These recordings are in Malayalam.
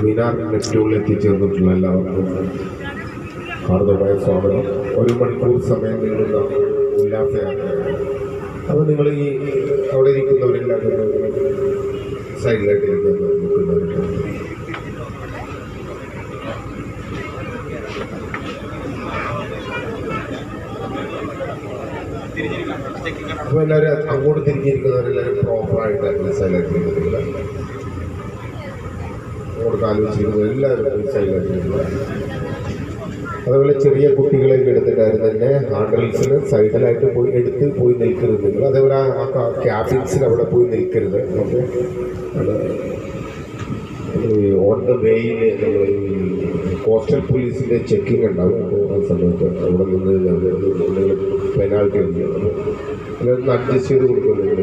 മീനാർ നെസ്റ്റൂളിൽ എത്തിച്ചേർന്നിട്ടുള്ള എല്ലാവർക്കും ഹാർദവമായ സ്വാഗതം. 1 മണിക്കൂർ സമയം നീളുന്ന ഉല്ലാസയാത്ര. അപ്പോൾ നിങ്ങൾ ഈ അവിടെ ഇരിക്കുന്നവരെല്ലാവരും സൈഡിലായിട്ട് നിൽക്കുന്നവരുണ്ട്. അപ്പോൾ എല്ലാവരും അങ്ങോട്ട് തിരിഞ്ഞിരിക്കുന്നവരെല്ലാവരും പ്രോപ്പറായിട്ടായിരുന്നു സൈഡിലായിട്ട് നിൽക്കുന്നില്ല. അങ്ങോട്ട് ആലോചിച്ചിരിക്കുന്നത് എല്ലാവരും സൈഡിലായിട്ട്. അതുപോലെ ചെറിയ കുട്ടികളെയൊക്കെ എടുത്തിട്ടായിരുന്നു തന്നെ ഹാൻഡിൽസിന് സൈഡിലായിട്ട് പോയി നിൽക്കരുത് നിങ്ങൾ. അതേപോലെ ആ ക്യാബിൻസിൽ അവിടെ പോയി നിൽക്കരുത്. ഓക്കെ, അത് ഓൺ ദ വേയിൽ നമ്മൾ കോസ്റ്റൽ പോലീസിൻ്റെ ചെക്കിംഗ് ഉണ്ടാവും. അപ്പോൾ ആ സമയത്ത് അവിടെ നിന്ന് നിങ്ങൾ പെനാൾട്ടി ഉണ്ട്. അതിലൊന്ന് അഡ്ജസ്റ്റ് ചെയ്ത് കൊടുക്കും നിങ്ങൾ.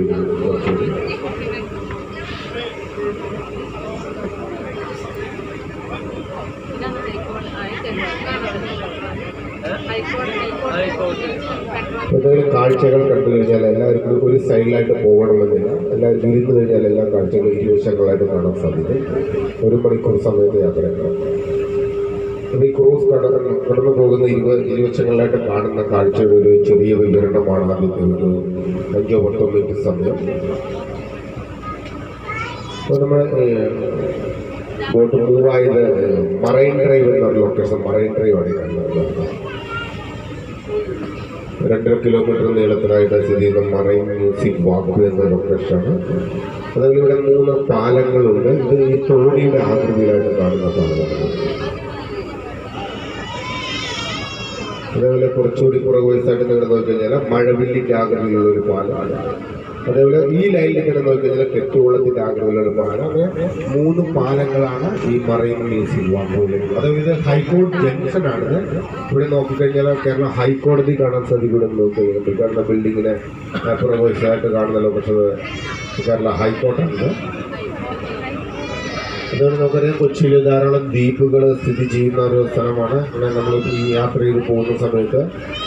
എന്തെങ്കിലും കാഴ്ചകൾ കണ്ടു കഴിഞ്ഞാൽ എല്ലാവർക്കും ഒരു സൈഡിലായിട്ട് പോകണമെന്നില്ല. എല്ലാവരും ഇരുന്ന് കഴിഞ്ഞാൽ എല്ലാ കാഴ്ചകളും ഇരുവശങ്ങളായിട്ട് കാണാൻ സാധിക്കും. 1 മണിക്കൂർ സമയത്ത് യാത്രയാണ്. അപ്പോൾ ഈ ക്രൂസ് കടന്നു പോകുന്ന ഇരുവശങ്ങളിലായിട്ട് കാണുന്ന കാഴ്ചയുടെ ഒരു ചെറിയ വിവരണമാണ് ആദ്യത്തെ ഒരു 5-10 മിനിറ്റ് സമയം. അപ്പോൾ നമ്മൾ ബോട്ട് മൂവായത് മറൈൻ ഡ്രൈവ് എന്നൊരു ലൊക്കേഷൻ, മറൈൻ ഡ്രൈവ് ആണ് കാണുന്നത്. 2.5 കിലോമീറ്റർ നീളത്തിലായിട്ട് സ്ഥിതി ചെയ്യുന്ന മറൈൻ മ്യൂസിക് വാക്ക് എന്ന ലൊക്കേഷനാണ്. അതുപോലെ ഇവിടെ 3 പാലങ്ങളുണ്ട്. ഇത് ഈ തോണിയുടെ ആകൃതിയിലായിട്ട് കാണുന്ന പാലങ്ങളാണ്. അതേപോലെ കുറച്ചുകൂടി പുറകുവശത്തായിട്ട് നിങ്ങൾ നോക്കിക്കഴിഞ്ഞാൽ മഴവില്ലിൻ്റെ ആകൃതിയിലുള്ള ഒരു പാലമാണ്. അതേപോലെ ഈ ലൈനിൽ തന്നെ നോക്കിക്കഴിഞ്ഞാൽ കെട്ടുവള്ളത്തിൻ്റെ ആകൃതിയിലുള്ള പാലം. അങ്ങനെ 3 പാലങ്ങളാണ് ഈ മറൈൻ മ്യൂസിയം വാക്കുകളിൽ. അതേപോലെ ഇത് ഹൈക്കോടതി ജംഗ്ഷനാണിത്. ഇവിടെ നോക്കിക്കഴിഞ്ഞാൽ കേരള ഹൈക്കോടതി കാണാൻ സാധിക്കും. നോക്കിക്കഴിഞ്ഞാൽ കേരള ബിൽഡിങ്ങിന് പുറകുവശത്തായിട്ട് കാണുന്ന ലൊക്കേഷൻ കേരള ഹൈക്കോർട്ടാണ്. അതുകൊണ്ട് നമുക്കറിയാം കൊച്ചിയിൽ ധാരാളം ദ്വീപുകൾ സ്ഥിതി ചെയ്യുന്ന ഒരു സ്ഥലമാണ്. അങ്ങനെ നമ്മൾ ഈ യാത്ര ചെയ്ത് പോകുന്ന സമയത്ത്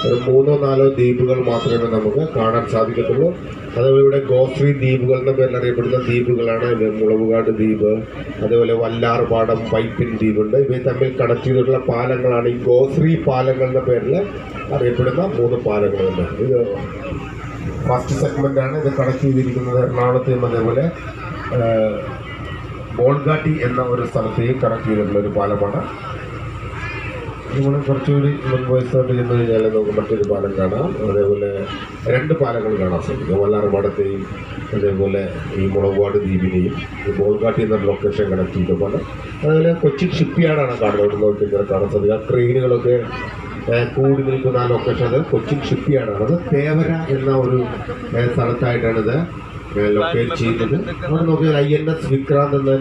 ഒരു 3-4 ദ്വീപുകൾ മാത്രമേ നമുക്ക് കാണാൻ സാധിക്കത്തുള്ളൂ. അതേപോലെ ഇവിടെ ഗോശ്രീ ദ്വീപുകൾ എന്ന പേരിൽ അറിയപ്പെടുന്ന ദ്വീപുകളാണ് ഇത്. മുളവുകാട് ദ്വീപ്, അതേപോലെ വല്ലാർപാടം, പൈപ്പിൻ ദ്വീപുണ്ട്. ഇവയെ തമ്മിൽ കണക്ട് ചെയ്തിട്ടുള്ള പാലങ്ങളാണ് ഈ ഗോശ്രീ പാലങ്ങൾ എന്ന പേരിൽ അറിയപ്പെടുന്ന 3 പാലങ്ങളുണ്ട്. ഇത് ഫസ്റ്റ് സെഗ്മെൻ്റാണ്. ഇത് കണക്ട് ചെയ്തിരിക്കുന്നത് എറണാകുളത്തെയും അതേപോലെ ബോൾഗാട്ടി എന്ന ഒരു സ്ഥലത്തെയും കണക്ട് ചെയ്തിട്ടുള്ള ഒരു പാലമാണ്. നമ്മൾ കുറച്ചുകൂടി മുൻവശത്തോട്ട് ചെന്ന് കഴിഞ്ഞാൽ നമുക്ക് മറ്റൊരു പാലം കാണാം. അതേപോലെ 2 പാലങ്ങൾ കാണാൻ സാധിക്കും. വല്ലാർപാടത്തെയും അതേപോലെ ഈ മുളവാട് ദ്വീപിനെയും ഈ ബോൾഗാട്ടി എന്ന ലൊക്കേഷൻ കണക്ട് ചെയ്ത പാലം. അതേപോലെ കൊച്ചി ഷിപ്പ് യാർഡാണ് കാണുന്നത്. അവിടെ നോക്കിയാൽ കാണാൻ സാധിക്കും. ആ ട്രെയിനുകളൊക്കെ കൂടി നിൽക്കുന്ന ആ ലൊക്കേഷൻ അത് കൊച്ചി ഷിപ്പ് യാർഡാണ്. അത് തേവര എന്ന ഒരു സ്ഥലത്തായിട്ടാണിത് ലൊക്കേറ്റ് ചെയ്യുന്നത്. അവിടെ നോക്കിയാൽ INS വിക്രാന്ത് എന്ന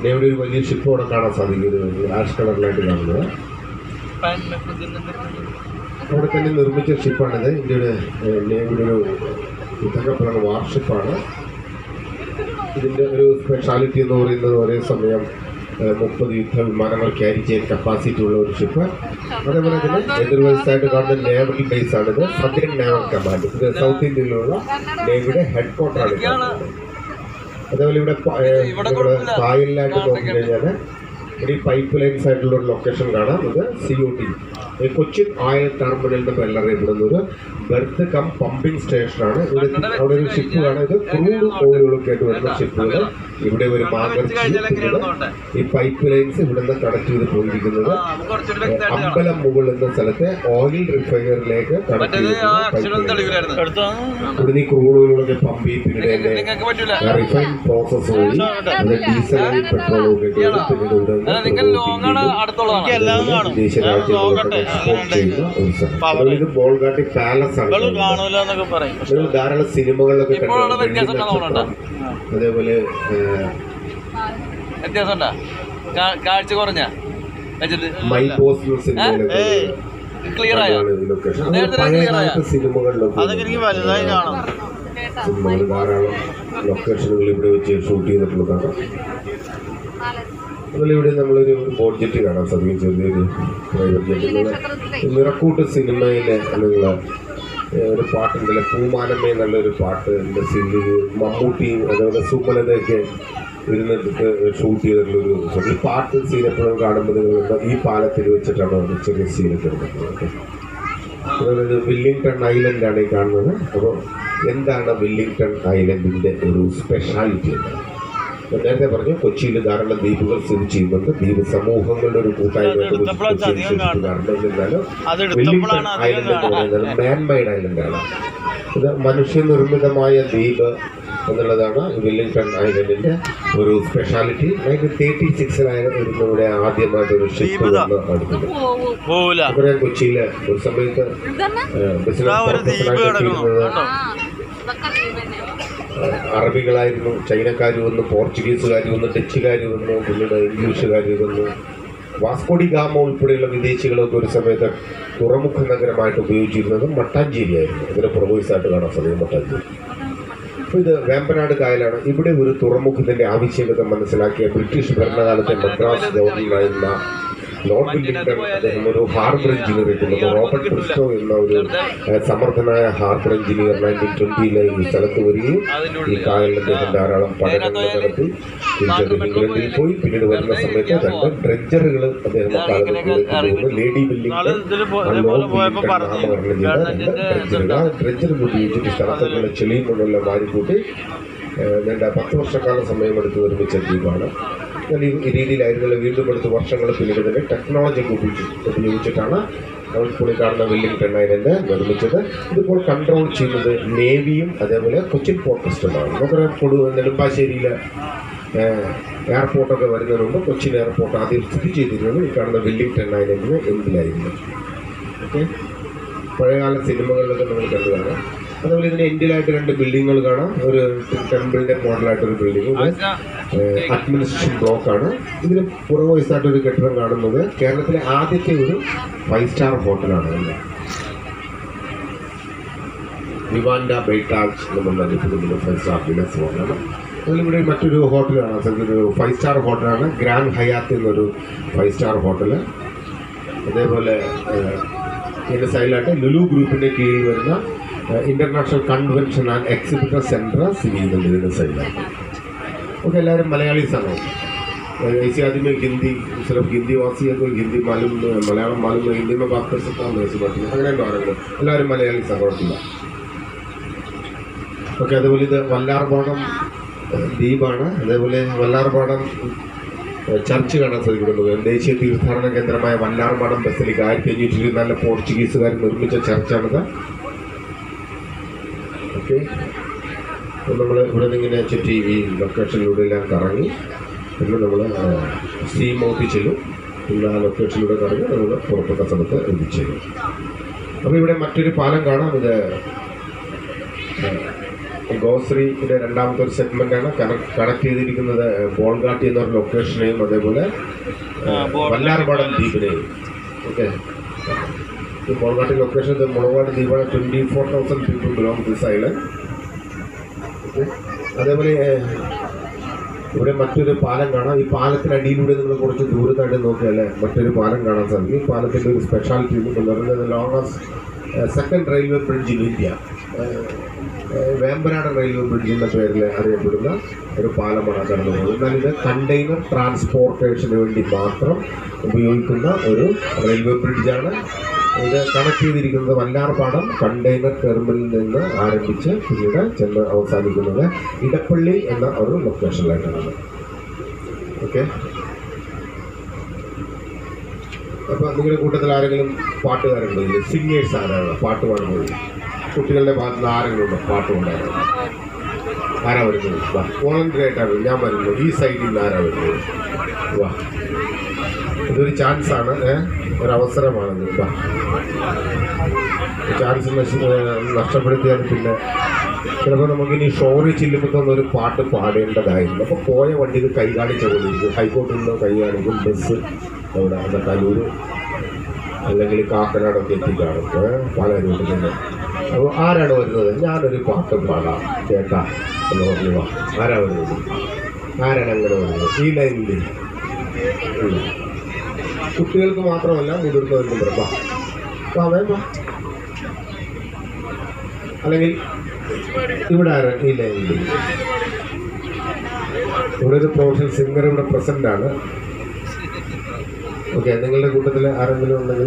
ഇവിടെ ഒരു വലിയ ഷിപ്പ് അവിടെ കാണാൻ സാധിക്കുന്നത്. ആഷ് കളറിലായിട്ട് കാണുന്നത് അവിടെ തന്നെ നിർമ്മിച്ച ഷിപ്പാണിത്. ഇന്ത്യയുടെ നേവിയുടെ ഒരു യുദ്ധക്കപ്പലാണ്, വാർഷിപ്പാണ്. ഇതിൻ്റെ ഒരു സ്പെഷ്യാലിറ്റി എന്ന് പറയുന്നത് ഒരേ സമയം 30 യുദ്ധവിമാനങ്ങൾ ക്യാരി ചെയ്യാൻ കപ്പാസിറ്റി ഉള്ള ഒരു ഷിപ്പ്. അതേപോലെ തന്നെ എതിർവശത്തായിട്ട് കാണുന്ന നേവൽ ബേസ് ആണിത്. Southern naval command. ഇത് സൗത്ത് ഇന്ത്യയിലുള്ള നേവിയുടെ ഹെഡ് ക്വാർട്ടറാണ്. അതേപോലെ ഇവിടെ കായലിലായിട്ട് നോക്കിക്കഴിഞ്ഞാൽ ഇവിടെ ഈ പൈപ്പ് ലൈൻസ് ആയിട്ടുള്ള ഒരു ലൊക്കേഷൻ കാണാം. ഇത് COT കൊച്ചിൻ ഓയിൽ ടെർമിനൽ എന്ന പേരിൽ അറിയപ്പെടുന്ന ഒരു ബെർത്ത് കം പമ്പിംഗ് സ്റ്റേഷനാണ്. ഇവിടെ അവിടെ ഒരു ഷിപ്പ് കാണാം. ഇത് ക്രൂഡ് ഓയിലുകളൊക്കെ ആയിട്ട് വരുന്ന ഷിപ്പുകൾ ഇവിടെ ഒരു ഈ പൈപ്പ് ലൈൻസ് ഇവിടെ നിന്ന് കണക്ട് ചെയ്ത് പോയിരിക്കുന്നത് അമ്പലം മുകൾ എന്ന സ്ഥലത്തെ ഓയിൽ റിഫൈനറിലേക്ക് കണക്ട് ചെയ്തിട്ടുണ്ട്. ഇവിടെ ഈ ക്രൂഡ് ഓയിലുകളൊക്കെ പമ്പ് ചെയ്ത് പിന്നീട് റിഫൈൻ പ്രോസസ് വഴി അത് ഡീസലായി പെട്രോളൊക്കെ പിന്നീട് വിദേശ രാജ്യങ്ങളിലൊക്കെ എക്സ്പോർട്ട് ചെയ്യുന്ന ഒരു സ്ഥലം. ഇത് ബോൾഗാട്ടി പാലസ് ആണ്. നിങ്ങൾ ധാരാളം സിനിമകളിലൊക്കെ കണ്ടിട്ടുണ്ട്. അതേപോലെ കാഴ്ച കുറഞ്ഞ മൈ പോസ്റ്റ് സിനിമയിലൊക്കെ പഴയ സിനിമകളിലൊക്കെ സിനിമകൾ ധാരാളം ലൊക്കേഷനുകൾ ഇവിടെ വെച്ച് ഷൂട്ട് ചെയ്തിട്ടുള്ളതാണ്. അതിലിവിടെ നമ്മളൊരു ബോട്ട് ജെറ്റ് കാണാൻ സാധിക്കും, ചെറിയൊരു പ്രൈവറ്റ് ജെറ്റ്. നിറക്കൂട്ട് സിനിമയിലെ നിങ്ങൾ ഒരു പാട്ടുണ്ടല്ലേ, പൂമാനമേ നല്ലൊരു പാട്ട് സീനിൽ മമ്മൂട്ടിയും അതേപോലെ സുമലതയൊക്കെ ഇരുന്നിട്ട് ഷൂട്ട് ചെയ്തിട്ടുള്ളൊരു ഈ പാട്ട് സീൻ എപ്പോഴും കാണുമ്പോൾ നിങ്ങൾ ഈ പാലത്തിൽ വെച്ചിട്ടാണ് ഒരു ചെറിയ സീനൊക്കെ എടുക്കുന്നത്. അതുപോലെ വില്ലിംഗ്ടൺ ഐലൻഡാണ് ഈ കാണുന്നത്. അപ്പോൾ എന്താണ് വില്ലിംഗ്ടൺ ഐലൻഡിൻ്റെ ഒരു സ്പെഷ്യാലിറ്റി? നേരത്തെ പറഞ്ഞു കൊച്ചിയിൽ ധാരാളം ദ്വീപുകൾ സ്ഥിതി ചെയ്യുന്നുണ്ട്. ദ്വീപ് സമൂഹങ്ങളുടെ ഒരു കൂട്ടായ്മയായിട്ട് എന്നിരുന്നാലും വില്ലിംഗ്ടൺ ഐലൻഡ് എന്ന് പറയുന്നത് മാൻമെയ്ഡ് ഐലൻഡാണ്. ഇത് മനുഷ്യനിർമ്മിതമായ ദ്വീപ് എന്നുള്ളതാണ് വില്ലിംഗ്ടൺ ഐലൻഡിന്റെ ഒരു സ്പെഷ്യാലിറ്റി. 1936 ഇവിടെ ആദ്യമായിട്ട് ഒരു ഷിപ്പ് വന്ന് അടുത്തത്. നമുക്കറിയാം കൊച്ചിയിലെ ഒരു സമയത്ത് അറബികളായിരുന്നു, ചൈനക്കാർ വന്നു, പോർച്ചുഗീസുകാർ വന്നു, ഡച്ചുകാർ വന്നു, പിന്നീട് ഇംഗ്ലീഷുകാർ വന്നു. വാസ്കോഡി ഗാമ ഉൾപ്പെടെയുള്ള വിദേശികളൊക്കെ ഒരു സമയത്ത് തുറമുഖ നഗരമായിട്ട് ഉപയോഗിച്ചിരുന്നത് മട്ടാഞ്ചേരിയായിരുന്നു. ഇതിന് പ്രൊവോയ്സായിട്ട് കാണാൻ സാധിക്കും മട്ടാഞ്ചേരി. അപ്പോൾ ഇത് വേമ്പനാട് കായലാണ്. ഇവിടെ ഒരു തുറമുഖത്തിൻ്റെ ആവശ്യകത മനസ്സിലാക്കിയ ബ്രിട്ടീഷ് ഭരണകാലത്തെ മദ്രാസ് ഗവർണറായിരുന്ന ലോർഡ് വില്ലിംഗ്ടൺ അദ്ദേഹം ഒരു ഹാർബർ എഞ്ചിനീയർ എത്തുന്നത്. റോബർട്ട് ക്രിസ്റ്റോ എന്ന ഒരു സമർത്ഥനായ ഹാർബർ എഞ്ചിനീയർ 1920 ഈ സ്ഥലത്ത് വരികയും ഈ കായലിൽ അദ്ദേഹം ധാരാളം പഠനങ്ങൾ നടത്തി തിരിച്ചത് ഇംഗ്ലണ്ടിൽ പോയി. പിന്നീട് വരുന്ന സമയത്ത് 2 ഡ്രെഡ്ജറുകൾ അദ്ദേഹം അക്കാലത്ത് ലേഡി വില്ലിംഗ്ടൺ ലോർഡ് വില്ലിംഗ്ടൺ നാമകരണം ചെയ്ത 2 ഡ്രെഡ്ജറുകൾ. ആ ഡ്രെഡ്ജറുകൾ ഉപയോഗിച്ചിട്ട് സ്ഥലത്തുള്ള ചെളിയും കൊണ്ടുള്ള മാരിക്കൂട്ടി നീണ്ട 10 വർഷക്കാലം സമയമെടുത്ത് നിർമ്മിച്ച ദ്വീപാണ്. എന്നാൽ ഈ രീതിയിലായിരുന്നില്ല. വീണ്ടും എടുത്ത് വർഷങ്ങൾ പിന്നീട് തന്നെ ടെക്നോളജി ഉപയോഗിച്ചിട്ടാണ് ഇപ്പോൾ കാണുന്ന വില്ലിംഗ്ടൺ ഐലൻഡ് നിർമ്മിച്ചത്. ഇതിപ്പോൾ കൺട്രോൾ ചെയ്യുന്നത് നേവിയും അതേപോലെ കൊച്ചിൻ പോർട്ട് ട്രസ്റ്റുമാണ്. നമുക്കറിയാം നെടുമ്പാശ്ശേരിയിൽ എയർപോർട്ടൊക്കെ വരുന്നതിന് മുമ്പ് കൊച്ചിൻ എയർപോർട്ട് ആദ്യം സ്ഥിതി ചെയ്തിരുന്നത് ഈ കാണുന്ന വില്ലിംഗ്ടൺ ഐലൻഡിന് എന്തിലായിരുന്നു. ഓക്കെ, പഴയകാല സിനിമകളിലൊക്കെ നമ്മൾ കണ്ടതാണ്. അതുപോലെ ഇതിന് എൻഡിലായിട്ട് 2 ബിൽഡിങ്ങുകൾ കാണാം. ഒരു ടെമ്പിളിൻ്റെ മോഡലായിട്ടൊരു ബിൽഡിംഗ്, അഡ്മിനിസ്ട്രേഷൻ ബ്ലോക്കാണ്. ഇതിന് പുറകുവശത്തായിട്ടൊരു കെട്ടിടം കാണുന്നത് കേരളത്തിലെ ആദ്യത്തെ ഒരു 5 സ്റ്റാർ ഹോട്ടലാണ്. വിവാൻഡ ബൈട്ടാജ് എന്നുള്ള 5 സ്റ്റാർ വിലസ് ഹോട്ടലാണ്. അതിലിവിടെ മറ്റൊരു ഹോട്ടൽ കാണാം, ഒരു 5 സ്റ്റാർ ഹോട്ടലാണ് ഗ്രാൻഡ് ഹയാത്ത് എന്നൊരു 5 സ്റ്റാർ ഹോട്ടല്. അതേപോലെ ഇതിൻ്റെ സൈഡിലായിട്ട് ലുലു ഗ്രൂപ്പിൻ്റെ കീഴിൽ വരുന്ന international convention and exhibition centre സ്ഥിതി ചെയ്യുന്നുണ്ട് ഇതിൻ്റെ സൈഡിലായിട്ട്. ഓക്കെ, എല്ലാവരും മലയാളീസാണോ? ऐसे आदमी हिंदी सिर्फ हिंदी वासियों हिंदी मालूम मलयालम मालूम हिंदी में बात कर सकता हूँ ऐसी बात नहीं. അങ്ങനെ പറയുന്നത് എല്ലാവരും മലയാളീസാണ്, കുഴപ്പമില്ല. ഓക്കെ, അതുപോലെ ഇത് വല്ലാർപാടം ദ്വീപാണ്. അതേപോലെ വല്ലാർപാടം ചർച്ച് കാണാൻ സാധിക്കുന്നത്. ദേശീയ തീർത്ഥാടന കേന്ദ്രമായ വല്ലാർപാടം ബസലിക്ക 1524 പോർച്ചുഗീസുകാർ നിർമ്മിച്ച ചർച്ചാണിത്. ഓക്കെ, നമ്മൾ ഇവിടെ നിന്ന് ഇങ്ങനെ ചുറ്റി ഈ ലൊക്കേഷനിലൂടെ എല്ലാം കറങ്ങി പിന്നെ നമ്മൾ സീ മൗത്തിൽ ചെല്ലും. പിന്നെ ആ ലൊക്കേഷനിലൂടെ കറങ്ങി നമ്മൾ പുറപ്പെട്ട സ്ഥലത്ത് എത്തിച്ചേരും. അപ്പോൾ ഇവിടെ മറ്റൊരു പാലം കാണാം. ഇത് ഗോശ്രീയുടെ 2ാമത്തെ ഒരു സെഗ്മെൻ്റാണ്. കണക്ട് ചെയ്തിരിക്കുന്നത് ബോൾഗാട്ടി എന്നൊരു ലൊക്കേഷനെയും അതേപോലെ വല്ലാർപാടം ദ്വീപിനെയും. ഓക്കെ, ഈ ബോൾഗാട്ടി ലൊക്കേഷൻ ഇത് Mulavad ദ്വീപാണ്. 24,000 people belong to this island. Okay, അതേപോലെ ഇവിടെ മറ്റൊരു പാലം കാണാം. ഈ പാലത്തിനടിയിലൂടെ നിങ്ങൾ കുറച്ച് ദൂരത്തായിട്ട് നോക്കിയാൽ മറ്റൊരു പാലം കാണാൻ സാധിക്കും. ഈ പാലത്തിൻ്റെ ഒരു സ്പെഷ്യാലിറ്റി എന്ന് പറയുന്നത് longest second railway bridge in India. Vembanad railway bridge എന്ന പേരിൽ അറിയപ്പെടുന്ന ഒരു പാലമാണ് കടന്നു പോകുന്നത്. എന്നാൽ ഇത് കണ്ടെയ്നർ ട്രാൻസ്പോർട്ടേഷന് വേണ്ടി മാത്രം ഉപയോഗിക്കുന്ന ഒരു റെയിൽവേ ബ്രിഡ്ജാണ്. ഇത് കണക്ട് ചെയ്തിരിക്കുന്നത് വല്ലാർപാടം കണ്ടെയ്നർ ടെർമിനലിൽ നിന്ന് ആരംഭിച്ച് പിന്നീട് ചെന്ന് അവസാനിക്കുന്നത് ഇടപ്പള്ളി എന്ന ഒരു ലൊക്കേഷനിലായിട്ടാണ്. ഓക്കെ, അപ്പോൾ നിങ്ങളുടെ കൂട്ടത്തിൽ ആരെങ്കിലും പാട്ടുകാരുണ്ടോ? സിംഗേഴ്സ് ആരാണ് പാട്ട് പാടുന്നത്? കുട്ടികളുടെ ഭാഗത്ത് നിന്ന് ആരെങ്കിലും ഉണ്ടോ പാട്ട് പാടാറ്? ആരാ വരുന്നത്? വാ, വോളണ്ടറി ആയിട്ടാണ് ഞാൻ വരുന്നത്. ഈ സൈഡിൽ നിന്ന് ആരാ വരുന്നത്? വാ, ഇതൊരു ചാൻസാണ്, ഒരവസരമാണ്. വാ, ചാൻസ് നഷ്ടപ്പെടുത്തിയാൽ പിന്നെ ചിലപ്പോൾ നമുക്കിനി ഷോറിൽ ചെല്ലുമ്പോൾ ഒരു പാട്ട് പാടേണ്ടതായിരുന്നു. അപ്പോൾ പോയ വണ്ടിയിൽ കൈ കാണിച്ച പോലെ ഇരിക്കും. ഹൈക്കോർട്ടിൽ നിന്ന് കൈ കാണിക്കും. ബസ് അവിടെ അത് കലൂർ അല്ലെങ്കിൽ കാക്കനാടൊക്കെ എത്തിക്കാണും. പാലാരോട്ട് തന്നെ അപ്പോൾ ആരാണ് വരുന്നത്? ഞാനൊരു പാട്ട് പാടാം കേട്ടാ എന്ന് പറഞ്ഞു. വാ, ആരാ വരുന്നത്? ആരാണ് അങ്ങനെ വരുന്നത്? ഈ ലൈനിൽ കുട്ടികൾക്ക് മാത്രമല്ല മുതിർന്നവർക്കും പറയാം. വാ വേഗം. അല്ലെങ്കിൽ ഇവിടെ ആരാ ഈ ലൈനിൽ? ഇവിടെ ഒരു പ്രൊഫഷണൽ സിംഗർ ഇവിടെ പ്രസന്റ് ആണ്. ഓക്കെ, നിങ്ങളുടെ കൂട്ടത്തിൽ ആരെങ്കിലും ഉണ്ടെങ്കിൽ